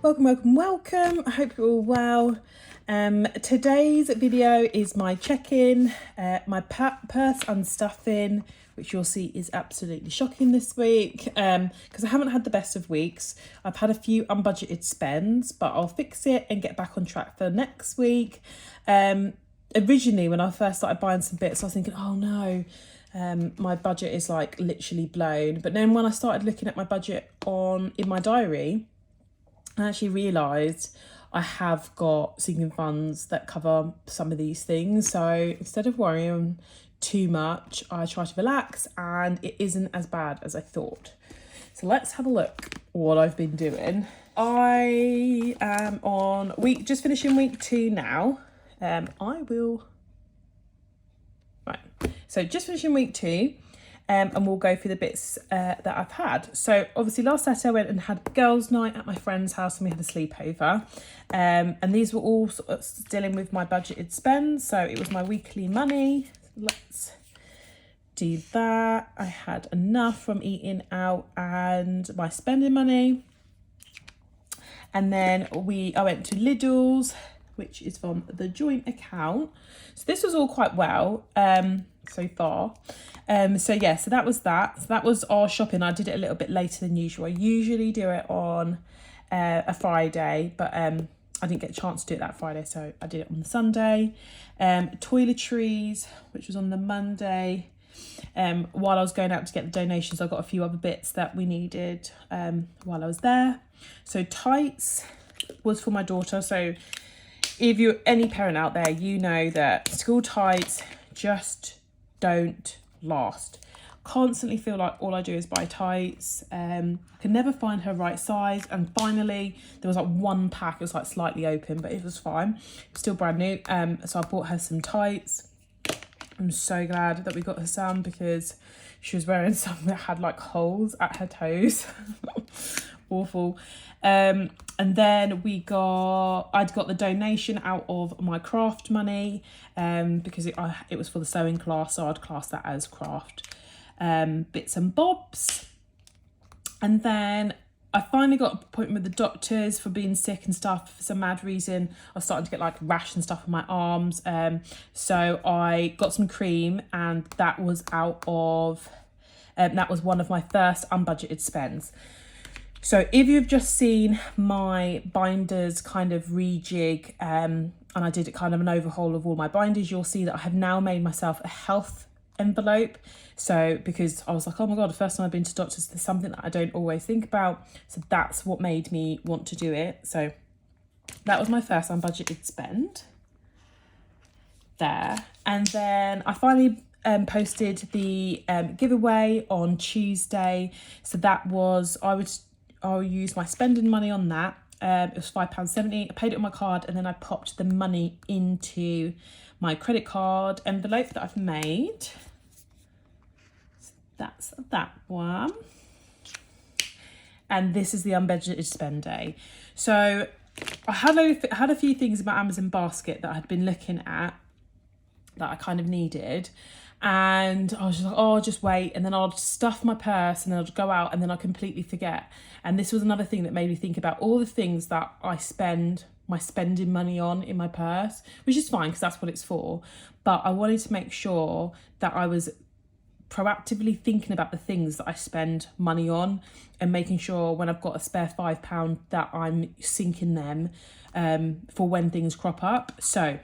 Welcome. I hope you're all well. Today's video is my check-in, my purse unstuffing, which you'll see is absolutely shocking this week because I haven't had the best of weeks. I've had a few unbudgeted spends, but I'll fix it and get back on track for next week. Originally, when I first started buying some bits, I was thinking, oh no, my budget is like literally blown. But then when I started looking at my budget in my diary, I actually realised I have got sinking funds that cover some of these things. So instead of worrying too much, I try to relax and it isn't as bad as I thought. So let's have a look what I've been doing. I am on just finishing week 2 now. So just finishing week 2. And we'll go through the bits that I've had. So obviously last Saturday I went and had girls' night at my friend's house and we had a sleepover. And these were all sort of still in with my budgeted spends. So it was my weekly money. Let's do that. I had enough from eating out and my spending money. And then I went to Lidl's, which is from the joint account. So this was all quite well so far. So that was that. So that was our shopping. I did it a little bit later than usual. I usually do it on a Friday, but I didn't get a chance to do it that Friday, so I did it on the Sunday. Toiletries, which was on the Monday. While I was going out to get the donations, I got a few other bits that we needed while I was there. So tights was for my daughter. So if you're any parent out there, you know that school tights just don't last. Constantly feel like all I do is buy tights. I can never find her right size, and finally there was like one pack, it was like slightly open, but it was fine. It was still brand new. So I bought her some tights. I'm so glad that we got her some because she was wearing some that had like holes at her toes. Awful. And then I'd got the donation out of my craft money because it was for the sewing class, so I'd class that as craft bits and bobs. And then I finally got an appointment with the doctors for being sick and stuff. For some mad reason, I was starting to get like rash and stuff on my arms. So I got some cream, and that was that was one of my first unbudgeted spends. So if you've just seen my binders kind of rejig, and I did kind of an overhaul of all my binders, you'll see that I have now made myself a health envelope. So because I was like, oh my God, the first time I've been to doctors, there's something that I don't always think about. So that's what made me want to do it. So that was my first unbudgeted spend there. And then I finally posted the giveaway on Tuesday. So that was, I'll use my spending money on that. It was £5.70. I paid it on my card, and then I popped the money into my credit card envelope that I've made. So that's that one. And this is the unbudgeted spend day. So I had a few things in my Amazon basket that I had been looking at that I kind of needed. And I was just like, oh, I'll just wait. And then I'll stuff my purse and then I'll go out and then I completely forget. And this was another thing that made me think about all the things that I spend my spending money on in my purse, which is fine because that's what it's for. But I wanted to make sure that I was proactively thinking about the things that I spend money on and making sure when I've got a spare £5 that I'm sinking them for when things crop up. So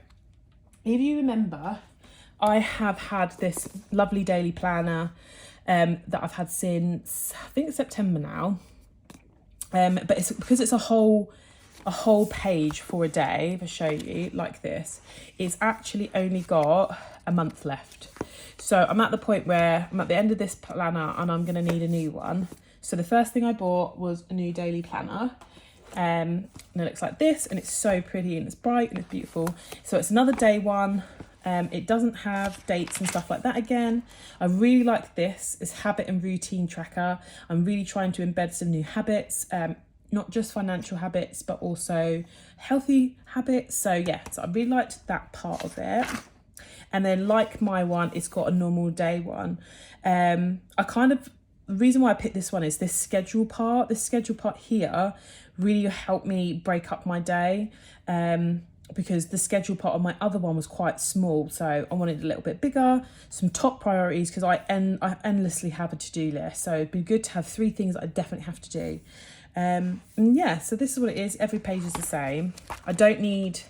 if you remember, I have had this lovely daily planner that I've had since I think September now, but it's because it's a whole page for a day. If I show you like this, it's actually only got a month left. So I'm at the point where I'm at the end of this planner and I'm going to need a new one. So the first thing I bought was a new daily planner. And it looks like this, and it's so pretty and it's bright and it's beautiful. So it's another day one. It doesn't have dates and stuff like that again. I really like this. It's habit and routine tracker. I'm really trying to embed some new habits, not just financial habits, but also healthy habits. So I really liked that part of it. And then like my one, it's got a normal day one. I kind of the reason why I picked this one is this schedule part. This schedule part here really helped me break up my day, because the schedule part on my other one was quite small, so I wanted a little bit bigger, some top priorities, because I endlessly have a to-do list, so it'd be good to have 3 things that I definitely have to do. And yeah, so this is what it is. Every page is the same. I don't need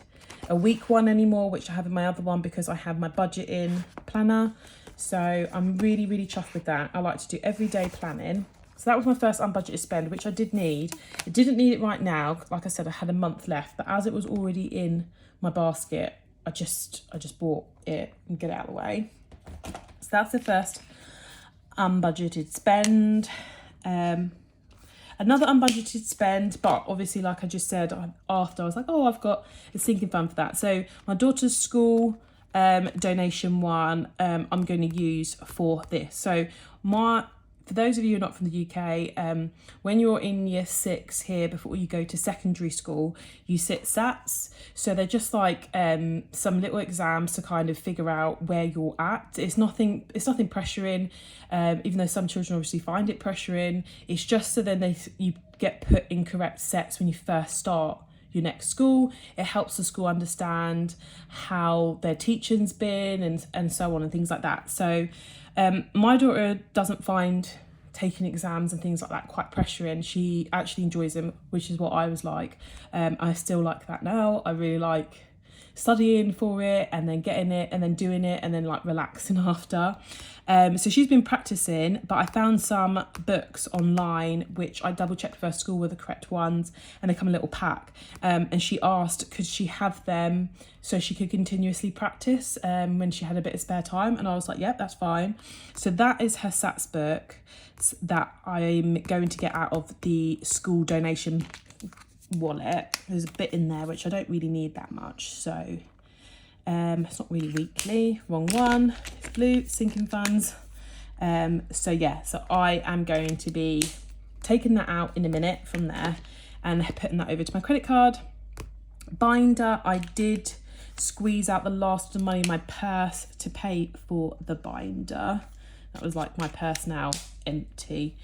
a week one anymore, which I have in my other one, because I have my budget in planner. So I'm really, really chuffed with that. I like to do everyday planning. So that was my first unbudgeted spend, which I did need. I didn't need it right now. Like I said, I had a month left, but as it was already in my basket, I just bought it and get it out of the way. So that's the first unbudgeted spend. Another unbudgeted spend, but obviously, like I just said, after I was like, oh, I've got a sinking fund for that. So my daughter's school donation one, I'm going to use for this. So for those of you who are not from the UK, when you're in year 6 here, before you go to secondary school, you sit SATs. So they're just like some little exams to kind of figure out where you're at. It's nothing pressuring, even though some children obviously find it pressuring. It's just so then you get put in correct sets when you first start your next school. It helps the school understand how their teaching's been and so on and things like that. So my daughter doesn't find taking exams and things like that quite pressuring. She actually enjoys them, which is what I was like. I still like that now. I really like studying for it and then getting it and then doing it and then like relaxing after. So she's been practicing, but I found some books online which I double checked for her school were the correct ones, and they come in a little pack. And she asked could she have them so she could continuously practice when she had a bit of spare time, and I was like, yep, that's fine. So that is her SATs book that I'm going to get out of the school donation wallet. There's a bit in there which I don't really need that much, so it's not really weekly, wrong one, it's blue, sinking funds. So yeah, so I am going to be taking that out in a minute from there and putting that over to my credit card. Binder, I did squeeze out the last of the money in my purse to pay for the binder. That was like my purse now empty.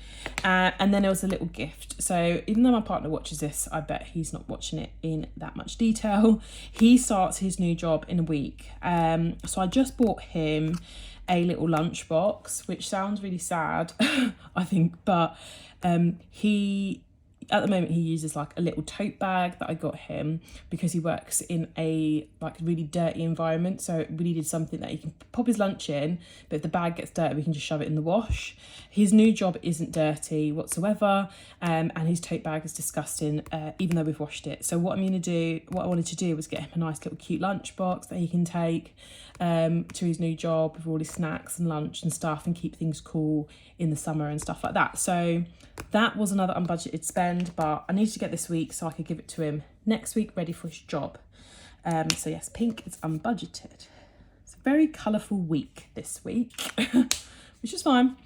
And then there was a little gift. So even though my partner watches this, I bet he's not watching it in that much detail. He starts his new job in a week. So I just bought him a little lunchbox, which sounds really sad, I think, but at the moment he uses like a little tote bag that I got him because he works in a like really dirty environment, so we needed something that he can pop his lunch in, but if the bag gets dirty we can just shove it in the wash. His new job isn't dirty whatsoever, and his tote bag is disgusting, even though we've washed it. So what I wanted to do was get him a nice little cute lunch box that he can take to his new job with all his snacks and lunch and stuff, and keep things cool in the summer and stuff like that. So that was another unbudgeted spend, but I needed to get this week so I could give it to him next week ready for his job. So yes, pink is unbudgeted. It's a very colourful week this week, which is fine.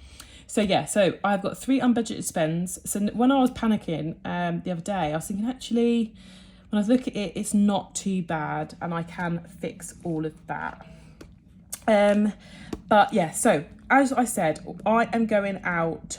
So yeah, so I've got 3 unbudgeted spends. So when I was panicking the other day, I was thinking actually, when I look at it, it's not too bad and I can fix all of that. But yeah, so as I said, I am going out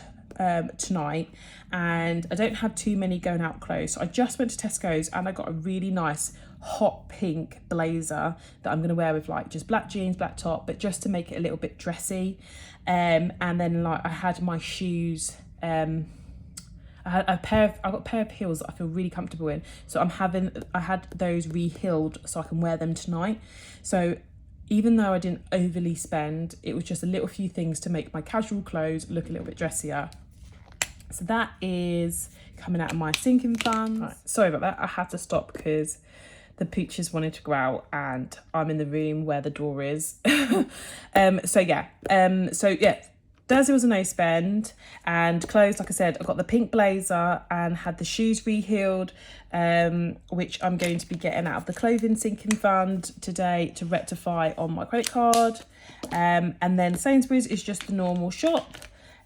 tonight and I don't have too many going out clothes. So I just went to Tesco's and I got a really nice hot pink blazer that I'm going to wear with like just black jeans, black top, but just to make it a little bit dressy. And then like I had my shoes, I got a pair of heels that I feel really comfortable in. So I had those re-heeled so I can wear them tonight. So even though I didn't overly spend, it was just a little few things to make my casual clothes look a little bit dressier. So that is coming out of my sinking funds. Right. Sorry about that, I had to stop because the pooches wanted to go out and I'm in the room where the door is. So yeah, Thursday was a no spend, and clothes, like I said, I got the pink blazer and had the shoes re-heeled, which I'm going to be getting out of the clothing sinking fund today to rectify on my credit card. And then Sainsbury's is just the normal shop.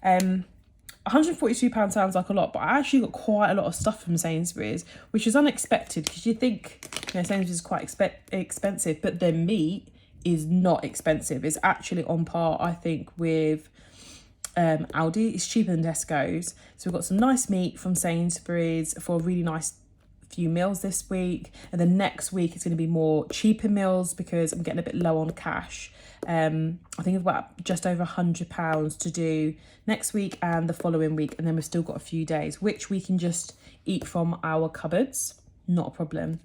£142 sounds like a lot, but I actually got quite a lot of stuff from Sainsbury's, which is unexpected because you think, Sainsbury's is quite expensive, but their meat is not expensive. It's actually on par, I think, with Aldi. It's cheaper than Tesco's. So we've got some nice meat from Sainsbury's for a really nice few meals this week, and then next week it's going to be more cheaper meals because I'm getting a bit low on cash. I think I've got just over £100 to do next week and the following week, and then we've still got a few days which we can just eat from our cupboards, not a problem.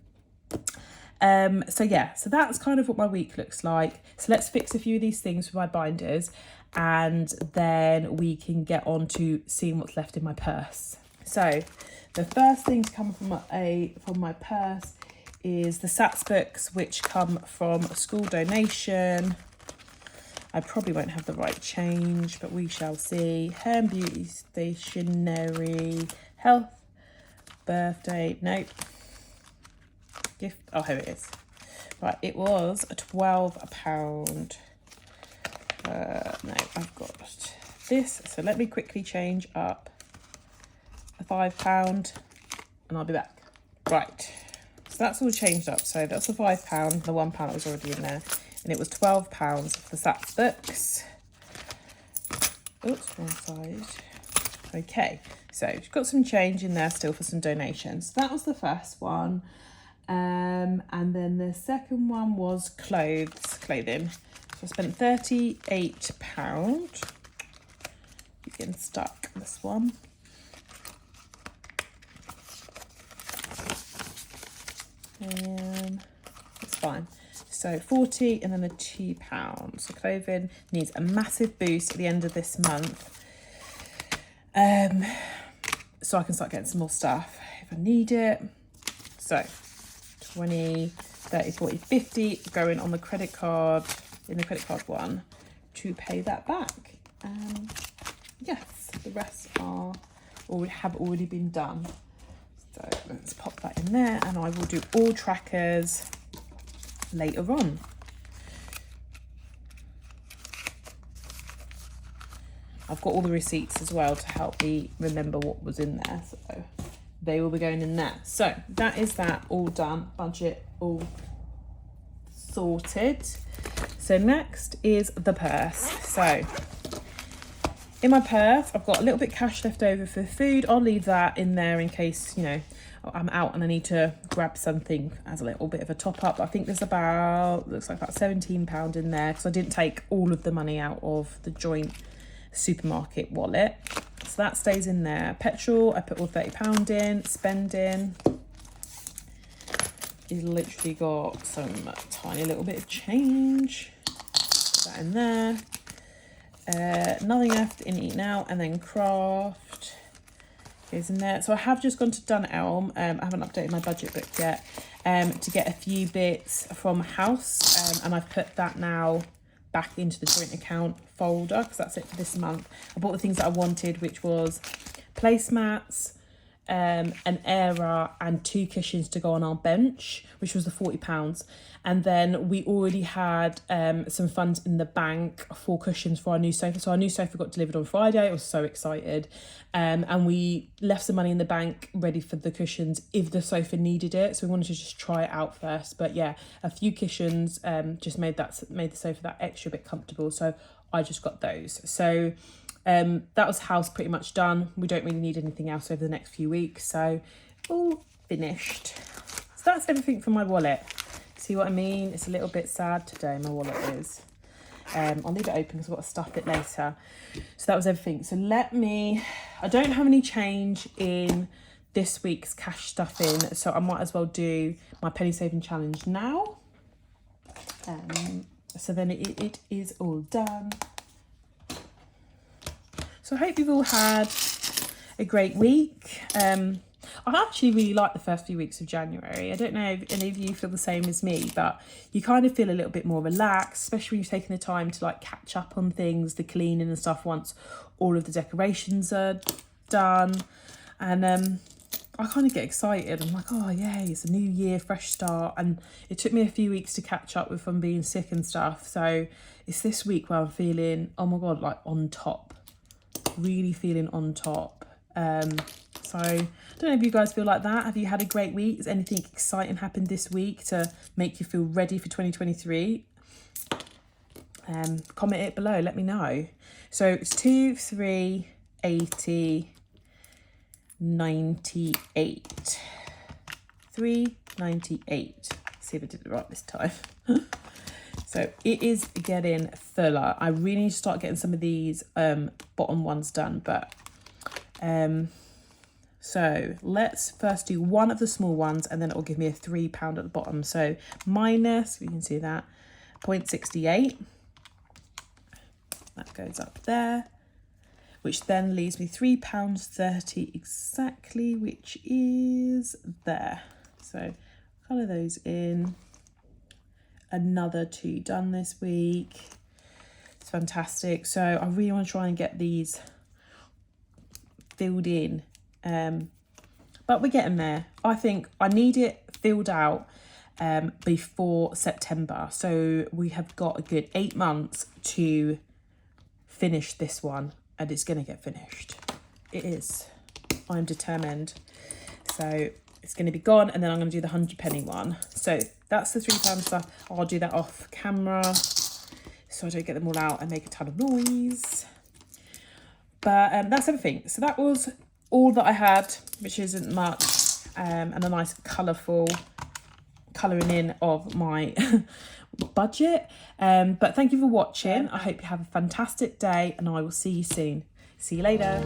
So that's kind of what my week looks like. So let's fix a few of these things with my binders, and then we can get on to seeing what's left in my purse. So the first thing to come from my purse is the Sats books, which come from a school donation. I probably won't have the right change, but we shall see. Hair and beauty stationery, health, birthday, nope. Gift, oh, here it is. Right, it was £12. No, I've got this. So let me quickly change up a £5 and I'll be back. Right, so that's all changed up. So that's the £5, the £1 that was already in there, and it was £12 for the Sats books. Oops, wrong side. Okay, so we've got some change in there still for some donations. So that was the first one. And then the second one was clothing. So I spent £38. Keep getting stuck, this one. It's fine. So 40 and then a £2. So clothing needs a massive boost at the end of this month. So I can start getting some more stuff if I need it. So 20, 30, 40, 50 going on the credit card, in the credit card one, to pay that back. Yes, the rest have already been done. So let's pop that in there, and I will do all trackers later on. I've got all the receipts as well to help me remember what was in there, so they will be going in there. So that is that all done, budget all sorted. So next is the purse. So in my purse, I've got a little bit of cash left over for food. I'll leave that in there in case, you know, I'm out and I need to grab something as a little bit of a top up. I think there's looks like about £17 in there because I didn't take all of the money out of the joint supermarket wallet. So that stays in there. Petrol, I put all £30 in. Spending is literally got some tiny little bit of change. Put that in there. Nothing left in eat now, and then craft is in there. So I have just gone to Dunelm. I haven't updated my budget book yet, to get a few bits from house, and I've put that now back into the joint account folder because that's it for this month. I bought the things that I wanted, which was placemats, an airer, and 2 cushions to go on our bench, which was the £40. And then we already had some funds in the bank for cushions for our new sofa. So our new sofa got delivered on Friday. I was so excited. And we left some money in the bank ready for the cushions if the sofa needed it. So we wanted to just try it out first. But yeah, a few cushions just made the sofa that extra bit comfortable. So I just got those. So that was house pretty much done. We don't really need anything else over the next few weeks. So all finished. So that's everything for my wallet. See what I mean? It's a little bit sad today, my wallet is. I'll leave it open because I've got to stuff it later. So that was everything. So I don't have any change in this week's cash stuffing, so I might as well do my penny saving challenge now. So then it is all done. So I hope you've all had a great week. I actually really like the first few weeks of January. I don't know if any of you feel the same as me, but you kind of feel a little bit more relaxed, especially when you've taken the time to like catch up on things, the cleaning and stuff once all of the decorations are done. And I kind of get excited. I'm like, oh yay, it's a new year, fresh start. And it took me a few weeks to catch up with from being sick and stuff. So it's this week where I'm feeling, oh my God, like on top, really feeling on top. So I don't know if you guys feel like that. Have you had a great week? Has anything exciting happened this week to make you feel ready for 2023? comment it below, let me know. So it's 2, 3, 80, 98. 398. See if I did it right this time. So it is getting fuller. I really need to start getting some of these bottom ones done, but so let's first do one of the small ones, and then it will give me a £3 at the bottom. So minus, you can see that, 0.68. That goes up there, which then leaves me £3.30 exactly, which is there. So colour those in. Another 2 done this week. It's fantastic. So I really want to try and get these filled in, but we're getting there. I think I need it filled out before September, so we have got a good 8 months to finish this one, and it's going to get finished. It is. I'm determined. So it's going to be gone, and then I'm going to do the 100p one. So that's the £3 stuff. I'll do that off camera so I don't get them all out and make a ton of noise. But that's everything. So that was all that I had, which isn't much, and a nice colourful colouring in of my budget. But thank you for watching. I hope you have a fantastic day, and I will see you soon. See you later.